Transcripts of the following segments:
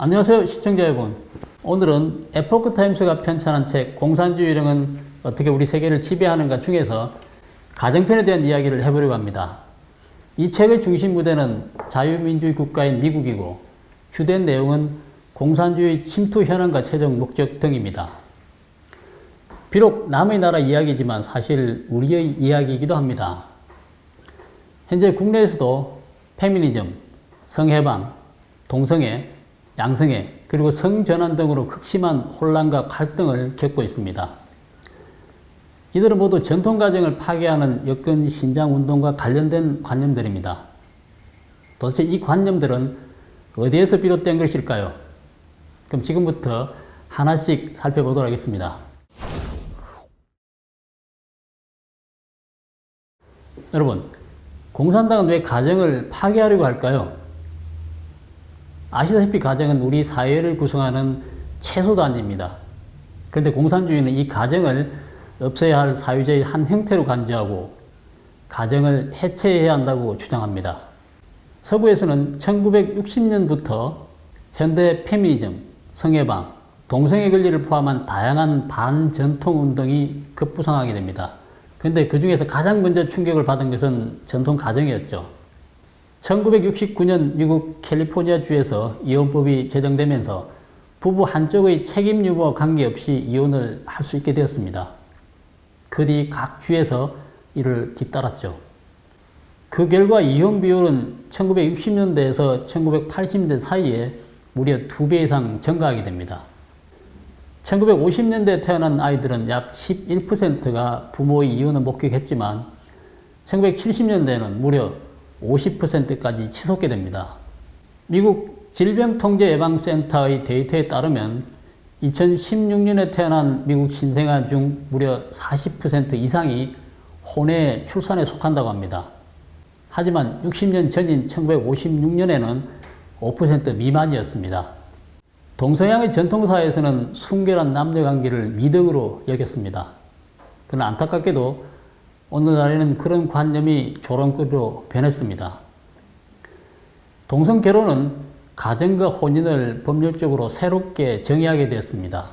안녕하세요 시청자 여러분. 오늘은 에포크타임스가 편찬한 책 공산주의령은 어떻게 우리 세계를 지배하는가 중에서 가정편에 대한 이야기를 해보려고 합니다. 이 책의 중심 무대는 자유민주주의 국가인 미국이고 주된 내용은 공산주의 침투 현황과 최종 목적 등입니다. 비록 남의 나라 이야기지만 사실 우리의 이야기이기도 합니다. 현재 국내에서도 페미니즘, 성해방, 동성애, 양성애, 그리고 성전환 등으로 극심한 혼란과 갈등을 겪고 있습니다. 이들은 모두 전통가정을 파괴하는 여권 신장 운동과 관련된 관념들입니다. 도대체 이 관념들은 어디에서 비롯된 것일까요? 그럼 지금부터 하나씩 살펴보도록 하겠습니다. 여러분, 공산당은 왜 가정을 파괴하려고 할까요? 아시다시피 가정은 우리 사회를 구성하는 최소 단위입니다. 그런데 공산주의는 이 가정을 없애야 할 사회주의의 한 형태로 간주하고 가정을 해체해야 한다고 주장합니다. 서구에서는 1960년부터 현대 페미니즘, 성해방, 동성애 권리를 포함한 다양한 반전통 운동이 급부상하게 됩니다. 그런데 그 중에서 가장 먼저 충격을 받은 것은 전통 가정이었죠. 1969년 미국 캘리포니아주에서 이혼법이 제정되면서 부부 한쪽의 책임 유무와 관계없이 이혼을 할 수 있게 되었습니다. 그 뒤 각 주에서 이를 뒤따랐죠. 그 결과 이혼 비율은 1960년대에서 1980년대 사이에 무려 2배 이상 증가하게 됩니다. 1950년대에 태어난 아이들은 약 11%가 부모의 이혼을 목격했지만 1970년대에는 무려 50%까지 치솟게 됩니다. 미국 질병통제예방센터의 데이터에 따르면 2016년에 태어난 미국 신생아 중 무려 40% 이상이 혼외 출산에 속한다고 합니다. 하지만 60년 전인 1956년에는 5% 미만이었습니다. 동서양의 전통사회에서는 순결한 남녀관계를 미덕으로 여겼습니다. 그러나 안타깝게도 오늘날에는 그런 관념이 조롱거리로 변했습니다. 동성결혼은 가정과 혼인을 법률적으로 새롭게 정의하게 되었습니다.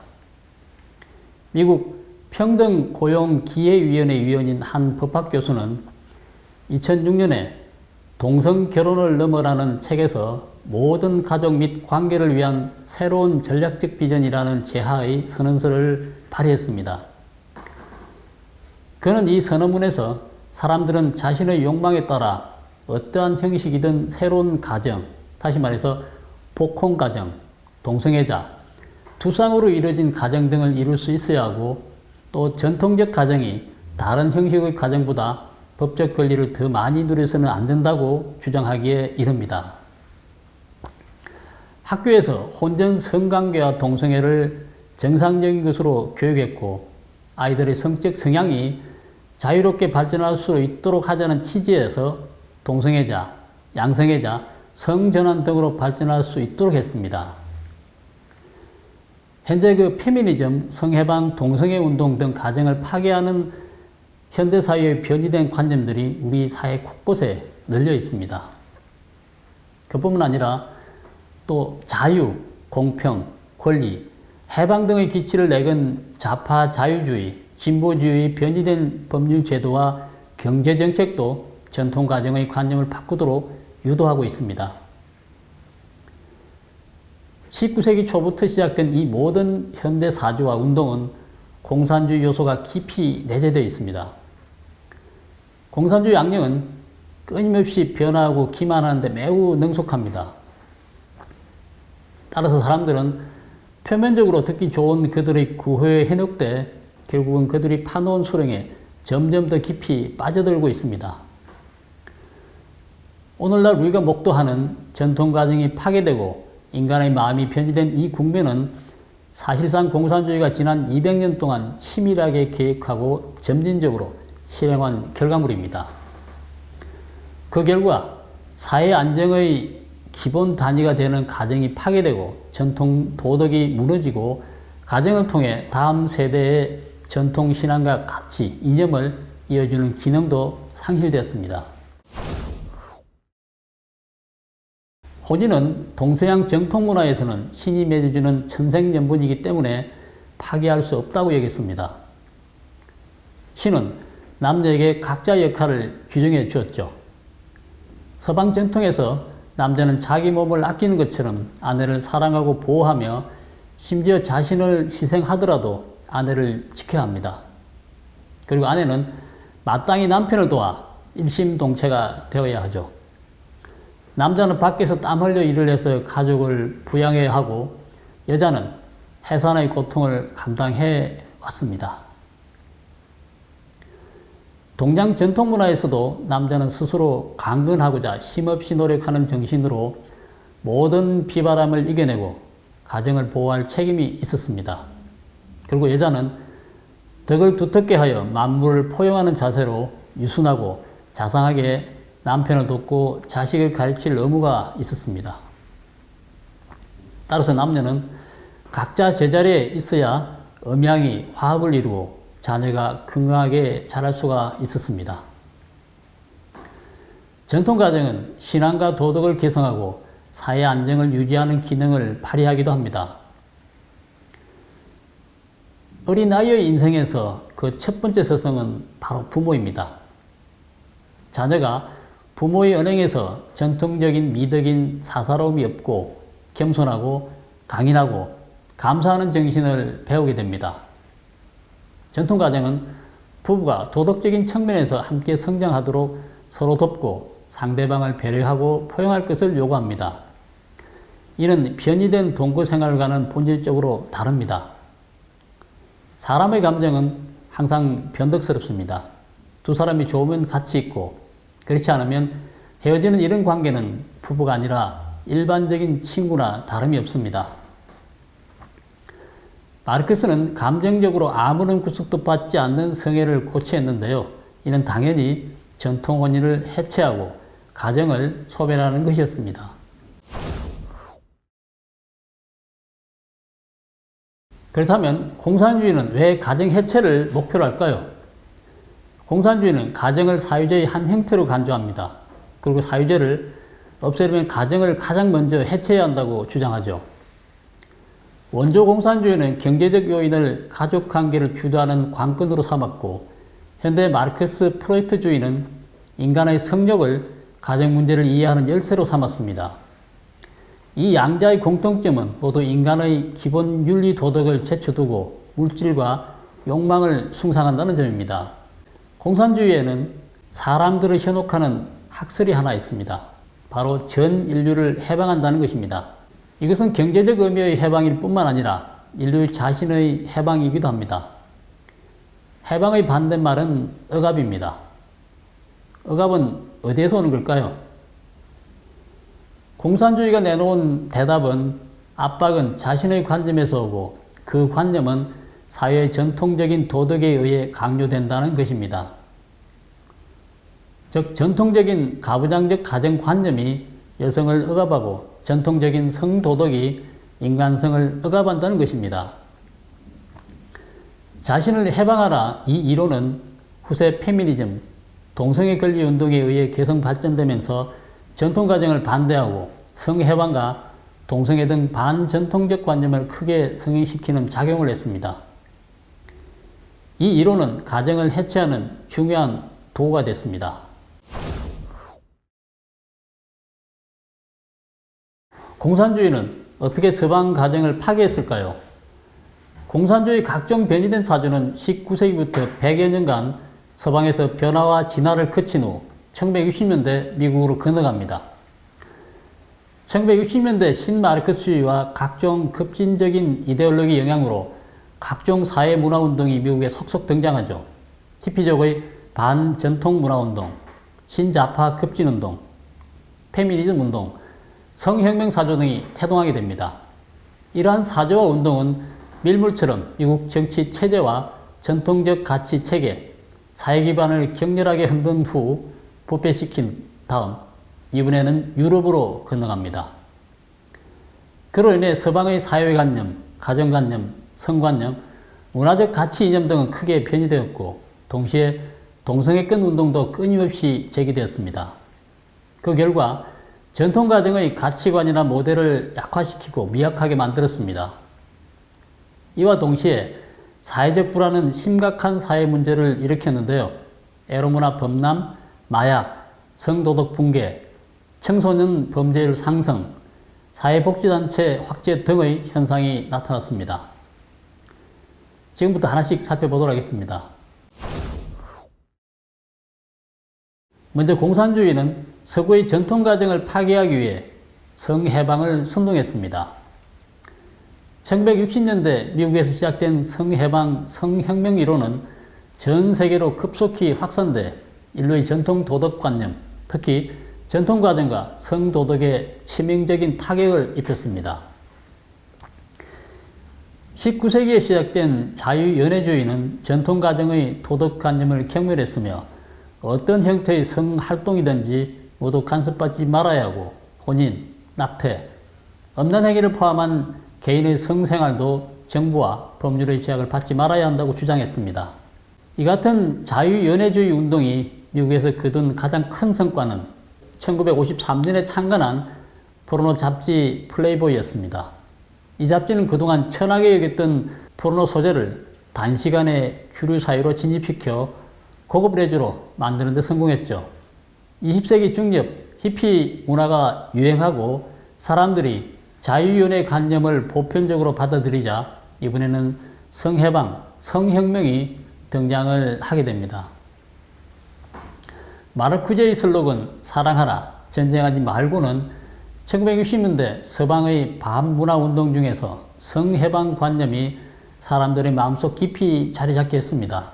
미국 평등고용기회위원회 위원인 한 법학교수는 2006년에 동성결혼을 넘어라는 책에서 모든 가족 및 관계를 위한 새로운 전략적 비전이라는 제하의 선언서를 발의했습니다. 그는 이 선언문에서 사람들은 자신의 욕망에 따라 어떠한 형식이든 새로운 가정, 다시 말해서 복혼가정, 동성애자, 두 쌍으로 이루어진 가정 등을 이룰 수 있어야 하고 또 전통적 가정이 다른 형식의 가정보다 법적 권리를 더 많이 누려서는 안 된다고 주장하기에 이릅니다. 학교에서 혼전 성관계와 동성애를 정상적인 것으로 교육했고 아이들의 성적 성향이 자유롭게 발전할 수 있도록 하자는 취지에서 동성애자, 양성애자, 성전환 등으로 발전할 수 있도록 했습니다. 현재 그 페미니즘, 성해방, 동성애 운동 등 가정을 파괴하는 현대사회의 변이된 관념들이 우리 사회 곳곳에 널려 있습니다. 그뿐만 아니라 또 자유, 공평, 권리, 해방 등의 기치를 내건 좌파 자유주의, 진보주의의 변이된 법률 제도와 경제정책도 전통가정의 관념을 바꾸도록 유도하고 있습니다. 19세기 초부터 시작된 이 모든 현대 사조와 운동은 공산주의 요소가 깊이 내재되어 있습니다. 공산주의 악령은 끊임없이 변화하고 기만하는 데 매우 능숙합니다. 따라서 사람들은 표면적으로 듣기 좋은 그들의 구호에 현혹돼 결국은 그들이 파놓은 수렁에 점점 더 깊이 빠져들고 있습니다. 오늘날 우리가 목도하는 전통가정이 파괴되고 인간의 마음이 변질된 이 국면은 사실상 공산주의가 지난 200년 동안 치밀하게 계획하고 점진적으로 실행한 결과물입니다. 그 결과 사회 안정의 기본 단위가 되는 가정이 파괴되고 전통 도덕이 무너지고 가정을 통해 다음 세대의 전통 신앙과 가치, 이념을 이어주는 기능도 상실되었습니다. 혼인은 동서양 정통 문화에서는 신이 맺어주는 천생연분이기 때문에 파기할 수 없다고 여겼습니다. 신은 남녀에게 각자의 역할을 규정해 주었죠. 서방 전통에서 남자는 자기 몸을 아끼는 것처럼 아내를 사랑하고 보호하며 심지어 자신을 희생하더라도 아내를 지켜야 합니다. 그리고 아내는 마땅히 남편을 도와 일심동체가 되어야 하죠. 남자는 밖에서 땀 흘려 일을 해서 가족을 부양해야 하고 여자는 해산의 고통을 감당해 왔습니다. 동양 전통 문화에서도 남자는 스스로 강건하고자 힘없이 노력하는 정신으로 모든 비바람을 이겨내고 가정을 보호할 책임이 있었습니다. 그리고 여자는 덕을 두텁게 하여 만물을 포용하는 자세로 유순하고 자상하게 남편을 돕고 자식을 가르칠 의무가 있었습니다. 따라서 남녀는 각자 제자리에 있어야 음양이 화합을 이루고 자녀가 건강하게 자랄 수가 있었습니다. 전통가정은 신앙과 도덕을 개성하고 사회 안정을 유지하는 기능을 발휘하기도 합니다. 어린아이의 인생에서 그 첫 번째 스승은 바로 부모입니다. 자녀가 부모의 언행에서 전통적인 미덕인 사사로움이 없고 겸손하고 강인하고 감사하는 정신을 배우게 됩니다. 전통가정은 부부가 도덕적인 측면에서 함께 성장하도록 서로 돕고 상대방을 배려하고 포용할 것을 요구합니다. 이는 편의된 동거생활과는 본질적으로 다릅니다. 사람의 감정은 항상 변덕스럽습니다. 두 사람이 좋으면 같이 있고 그렇지 않으면 헤어지는 이런 관계는 부부가 아니라 일반적인 친구나 다름이 없습니다. 마르크스는 감정적으로 아무런 구속도 받지 않는 성애를 고취했는데요. 이는 당연히 전통 혼인을 해체하고 가정을 소멸하는 것이었습니다. 그렇다면 공산주의는 왜 가정 해체를 목표로 할까요? 공산주의는 가정을 사유제의 한 형태로 간주합니다. 그리고 사유제를 없애려면 가정을 가장 먼저 해체해야 한다고 주장하죠. 원조 공산주의는 경제적 요인을 가족관계를 주도하는 관건으로 삼았고 현대 마르크스 프로이트주의는 인간의 성욕을 가정 문제를 이해하는 열쇠로 삼았습니다. 이 양자의 공통점은 모두 인간의 기본 윤리 도덕을 제쳐두고 물질과 욕망을 숭상한다는 점입니다. 공산주의에는 사람들을 현혹하는 학설이 하나 있습니다. 바로 전 인류를 해방한다는 것입니다. 이것은 경제적 의미의 해방일 뿐만 아니라 인류 자신의 해방이기도 합니다. 해방의 반대말은 억압입니다. 억압은 어디에서 오는 걸까요? 공산주의가 내놓은 대답은 압박은 자신의 관점에서 오고 그 관념은 사회의 전통적인 도덕에 의해 강요된다는 것입니다. 즉 전통적인 가부장적 가정관념이 여성을 억압하고 전통적인 성도덕이 인간성을 억압한다는 것입니다. 자신을 해방하라 이 이론은 후세 페미니즘, 동성애 권리 운동에 의해 개성 발전되면서 전통가정을 반대하고 성해방과 동성애 등 반전통적 관념을 크게 승인시키는 작용을 했습니다. 이 이론은 가정을 해체하는 중요한 도구가 됐습니다. 공산주의는 어떻게 서방 가정을 파괴했을까요? 공산주의 각종 변이된 사조는 19세기부터 100여 년간 서방에서 변화와 진화를 거친 후 1960년대 미국으로 건너갑니다. 1960년대 신마르크스주의와 각종 급진적인 이데올로기 영향으로 각종 사회문화운동이 미국에 속속 등장하죠. 히피족의 반전통문화운동, 신자파 급진운동, 페미니즘 운동, 성혁명 사조 등이 태동하게 됩니다. 이러한 사조와 운동은 밀물처럼 미국 정치 체제와 전통적 가치 체계, 사회 기반을 격렬하게 흔든 후 부패시킨 다음 이번에는 유럽으로 건너갑니다. 그로 인해 서방의 사회관념, 가정관념, 성관념, 문화적 가치 이념 등은 크게 변이되었고 동시에 동성애권 운동도 끊임없이 제기되었습니다. 그 결과 전통 가정의 가치관이나 모델을 약화시키고 미약하게 만들었습니다. 이와 동시에 사회적 불안은 심각한 사회 문제를 일으켰는데요. 에로문화 범람, 마약, 성도덕 붕괴, 청소년 범죄율 상승, 사회복지단체 확대 등의 현상이 나타났습니다. 지금부터 하나씩 살펴보도록 하겠습니다. 먼저 공산주의는 서구의 전통가정을 파괴하기 위해 성해방을 선동했습니다. 1960년대 미국에서 시작된 성해방, 성혁명 이론은 전 세계로 급속히 확산돼 인류의 전통 도덕관념, 특히 전통가정과 성도덕에 치명적인 타격을 입혔습니다. 19세기에 시작된 자유연애주의는 전통가정의 도덕관념을 경멸했으며 어떤 형태의 성활동이든지 모두 간섭받지 말아야 하고 혼인, 낙태, 음란행위를 포함한 개인의 성생활도 정부와 법률의 제약을 받지 말아야 한다고 주장했습니다. 이 같은 자유연애주의 운동이 미국에서 거둔 가장 큰 성과는 1953년에 창간한 포르노 잡지 플레이보이였습니다. 이 잡지는 그동안 천하게 여겼던 포르노 소재를 단시간에 주류 사회로 진입시켜 고급 레저로 만드는 데 성공했죠. 20세기 중엽 히피 문화가 유행하고 사람들이 자유연애 관념을 보편적으로 받아들이자 이번에는 성해방, 성혁명이 등장을 하게 됩니다. 마르쿠제의 슬로건 사랑하라, 전쟁하지 말고는 1960년대 서방의 반문화운동 중에서 성해방 관념이 사람들의 마음속 깊이 자리 잡게 했습니다.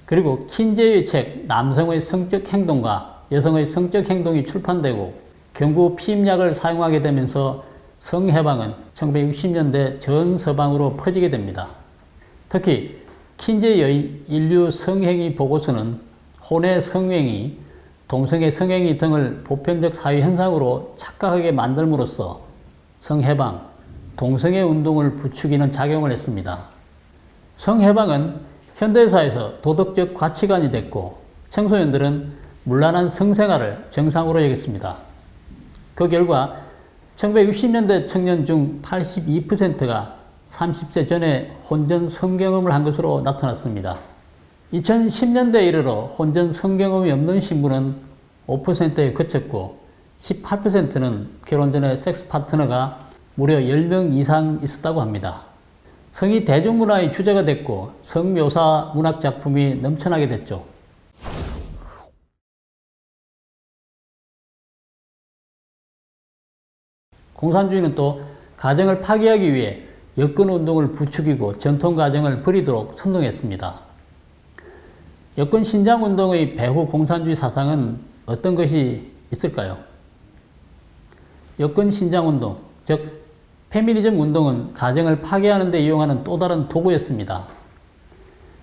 그리고 킨제의 책 남성의 성적 행동과 여성의 성적 행동이 출판되고 경구 피임약을 사용하게 되면서 성해방은 1960년대 전 서방으로 퍼지게 됩니다. 특히 킨제의 인류 성행위 보고서는 혼의 성행위, 동성애 성행위 등을 보편적 사회 현상으로 착각하게 만들므로써 성해방, 동성애 운동을 부추기는 작용을 했습니다. 성해방은 현대사에서 도덕적 가치관이 됐고 청소년들은 문란한 성생활을 정상으로 여겼습니다. 그 결과 1960년대 청년 중 82%가 30세 전에 혼전 성경험을 한 것으로 나타났습니다. 2010년대에 이르러 혼전 성경험이 없는 신부는 5%에 그쳤고 18%는 결혼 전에 섹스 파트너가 무려 10명 이상 있었다고 합니다. 성이 대중문화의 주제가 됐고 성묘사 문학 작품이 넘쳐나게 됐죠. 공산주의는 또 가정을 파괴하기 위해 여권운동을 부추기고 전통가정을 버리도록 선동했습니다. 여권신장운동의 배후 공산주의 사상은 어떤 것이 있을까요? 여권신장운동, 즉 페미니즘 운동은 가정을 파괴하는 데 이용하는 또 다른 도구였습니다.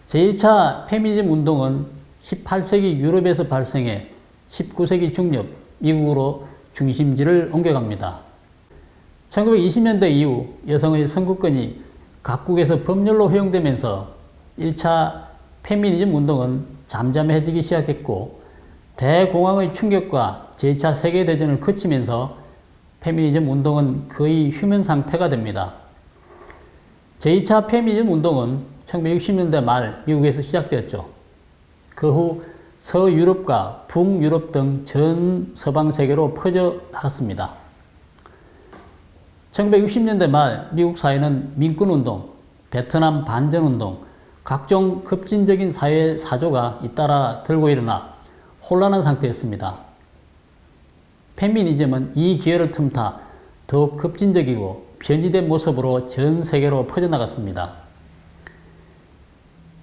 제1차 페미니즘 운동은 18세기 유럽에서 발생해 19세기 중엽 미국으로 중심지를 옮겨갑니다. 1920년대 이후 여성의 선거권이 각국에서 법률로 허용되면서 1차 페미니즘 운동은 잠잠해지기 시작했고 대공황의 충격과 제2차 세계대전을 거치면서 페미니즘 운동은 거의 휴면 상태가 됩니다. 제2차 페미니즘 운동은 1960년대 말 미국에서 시작되었죠. 그 후 서유럽과 북유럽 등 전 서방 세계로 퍼져 나갔습니다. 1960년대 말 미국 사회는 민권운동, 베트남 반전운동, 각종 급진적인 사회 사조가 잇따라 들고 일어나 혼란한 상태였습니다. 페미니즘은 이 기회를 틈타 더욱 급진적이고 변이된 모습으로 전 세계로 퍼져나갔습니다.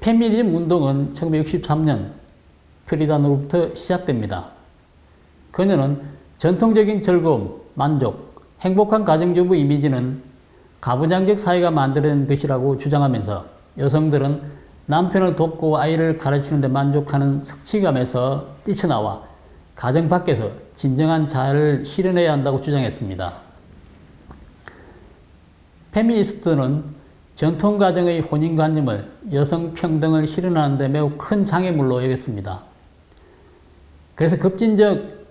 페미니즘 운동은 1963년 프리다노로부터 시작됩니다. 그녀는 전통적인 즐거움, 만족, 행복한 가정주부 이미지는 가부장적 사회가 만들어낸 것이라고 주장하면서 여성들은 남편을 돕고 아이를 가르치는 데 만족하는 성취감에서 뛰쳐나와 가정 밖에서 진정한 자아를 실현해야 한다고 주장했습니다. 페미니스트는 전통 가정의 혼인관념을 여성 평등을 실현하는 데 매우 큰 장애물로 여겼습니다. 그래서 급진적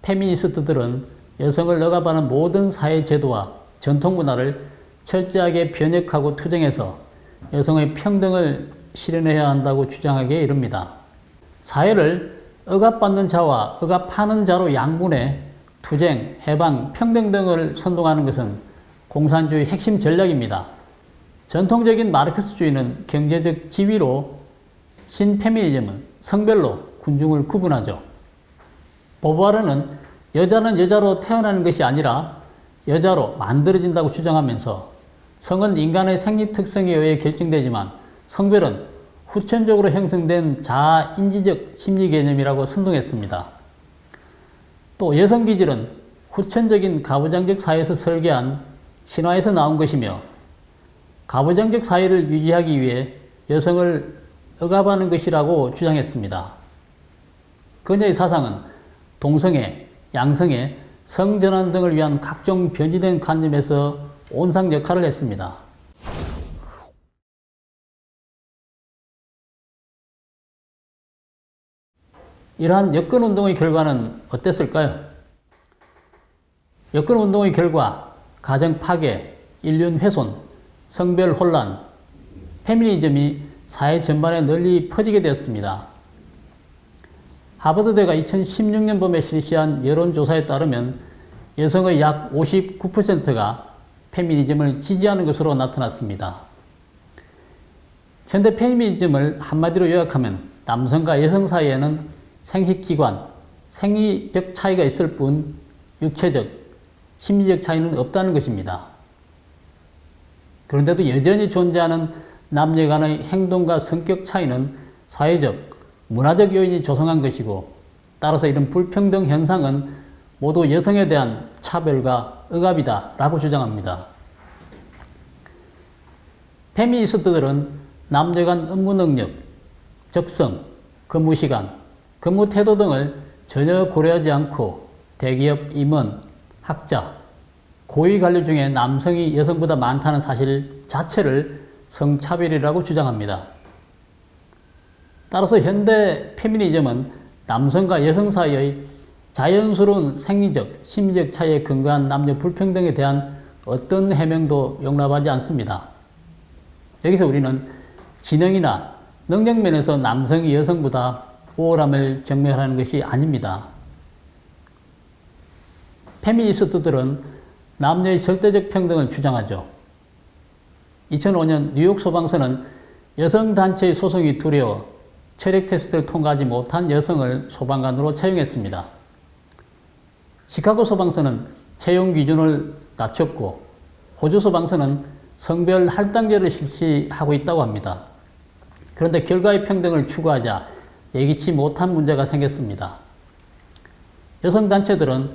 페미니스트들은 여성을 억압하는 모든 사회 제도와 전통 문화를 철저하게 변혁하고 투쟁해서 여성의 평등을 실현해야 한다고 주장하기에 이릅니다. 사회를 억압받는 자와 억압하는 자로 양분해 투쟁, 해방, 평등 등을 선동하는 것은 공산주의 핵심 전략입니다. 전통적인 마르크스주의는 경제적 지위로, 신페미니즘은 성별로 군중을 구분하죠. 보부아르는 여자는 여자로 태어나는 것이 아니라 여자로 만들어진다고 주장하면서 성은 인간의 생리 특성에 의해 결정되지만 성별은 후천적으로 형성된 자아 인지적 심리 개념이라고 선동했습니다. 또 여성기질은 후천적인 가부장적 사회에서 설계한 신화에서 나온 것이며 가부장적 사회를 유지하기 위해 여성을 억압하는 것이라고 주장했습니다. 그녀의 사상은 동성애, 양성애, 성전환 등을 위한 각종 변질된 관념에서 온상 역할을 했습니다. 이러한 여권운동의 결과는 어땠을까요? 여권운동의 결과 가정 파괴, 인륜 훼손, 성별 혼란, 페미니즘이 사회 전반에 널리 퍼지게 되었습니다. 하버드대가 2016년범에 실시한 여론조사에 따르면 여성의 약 59%가 페미니즘을 지지하는 것으로 나타났습니다. 현대 페미니즘을 한마디로 요약하면 남성과 여성 사이에는 생식기관, 생리적 차이가 있을 뿐 육체적, 심리적 차이는 없다는 것입니다. 그런데도 여전히 존재하는 남녀 간의 행동과 성격 차이는 사회적, 문화적 요인이 조성한 것이고 따라서 이런 불평등 현상은 모두 여성에 대한 차별과 억압이다 라고 주장합니다. 페미니스트들은 남녀 간 업무 능력, 적성, 근무 시간, 근무 태도 등을 전혀 고려하지 않고 대기업 임원, 학자, 고위 관료 중에 남성이 여성보다 많다는 사실 자체를 성차별이라고 주장합니다. 따라서 현대 페미니즘은 남성과 여성 사이의 자연스러운 생리적, 심리적 차이에 근거한 남녀 불평등에 대한 어떤 해명도 용납하지 않습니다. 여기서 우리는 지능이나 능력면에서 남성이 여성보다 우월함을 증명하는 것이 아닙니다. 페미니스트들은 남녀의 절대적 평등을 주장하죠. 2005년 뉴욕 소방서는 여성단체의 소송이 두려워 체력 테스트를 통과하지 못한 여성을 소방관으로 채용했습니다. 시카고 소방서는 채용 기준을 낮췄고 호주 소방서는 성별 할당제를 실시하고 있다고 합니다. 그런데 결과의 평등을 추구하자 예기치 못한 문제가 생겼습니다. 여성단체들은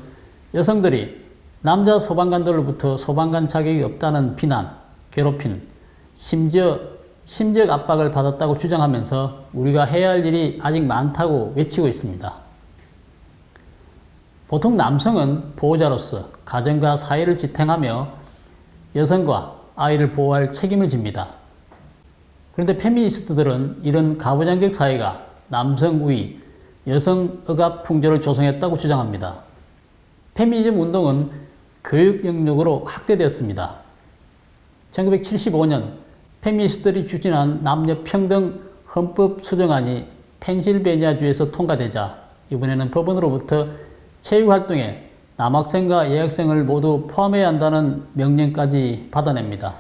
여성들이 남자 소방관들로부터 소방관 자격이 없다는 비난, 괴롭힘, 심지어 심적 압박을 받았다고 주장하면서 우리가 해야 할 일이 아직 많다고 외치고 있습니다. 보통 남성은 보호자로서 가정과 사회를 지탱하며 여성과 아이를 보호할 책임을 집니다. 그런데 페미니스트들은 이런 가부장적 사회가 남성 우위, 여성 억압 풍조를 조성했다고 주장합니다. 페미니즘 운동은 교육 영역으로 확대되었습니다. 1975년 페미니스트들이 추진한 남녀 평등 헌법 수정안이 펜실베니아주에서 통과되자 이번에는 법원으로부터 체육활동에 남학생과 여학생을 모두 포함해야 한다는 명령까지 받아냅니다.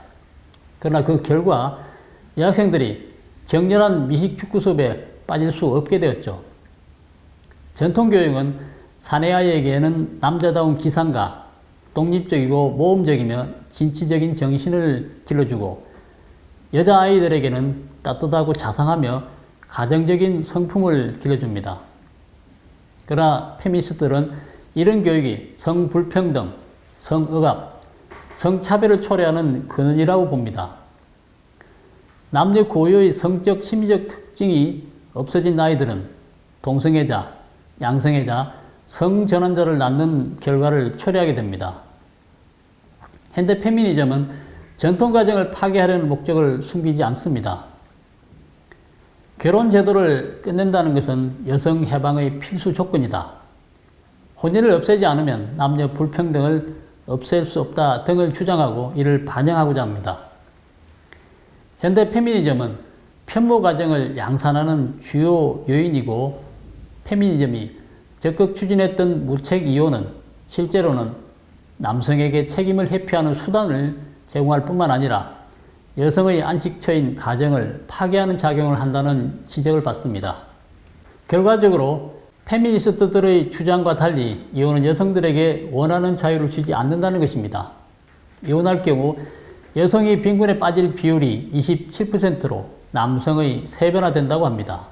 그러나 그 결과 여학생들이 격렬한 미식축구 수업에 빠질 수 없게 되었죠. 전통교육은 사내아이에게는 남자다운 기상과 독립적이고 모험적이며 진취적인 정신을 길러주고 여자아이들에게는 따뜻하고 자상하며 가정적인 성품을 길러줍니다. 그러나 페미니스트들은 이런 교육이 성불평등, 성억압, 성차별을 초래하는 근원이라고 봅니다. 남녀 고유의 성적, 심리적 특징이 없어진 아이들은 동성애자, 양성애자, 성전환자를 낳는 결과를 초래하게 됩니다. 현대 페미니즘은 전통가정을 파괴하려는 목적을 숨기지 않습니다. 결혼 제도를 끝낸다는 것은 여성 해방의 필수 조건이다. 혼인을 없애지 않으면 남녀 불평등을 없앨 수 없다 등을 주장하고 이를 반영하고자 합니다. 현대 페미니즘은 편모 가정을 양산하는 주요 요인이고 페미니즘이 적극 추진했던 무책 이혼은 실제로는 남성에게 책임을 회피하는 수단을 제공할 뿐만 아니라 여성의 안식처인 가정을 파괴하는 작용을 한다는 지적을 받습니다. 결과적으로 페미니스트들의 주장과 달리 이혼은 여성들에게 원하는 자유를 주지 않는다는 것입니다. 이혼할 경우 여성이 빈곤에 빠질 비율이 27%로 남성의 3배나 된다고 합니다.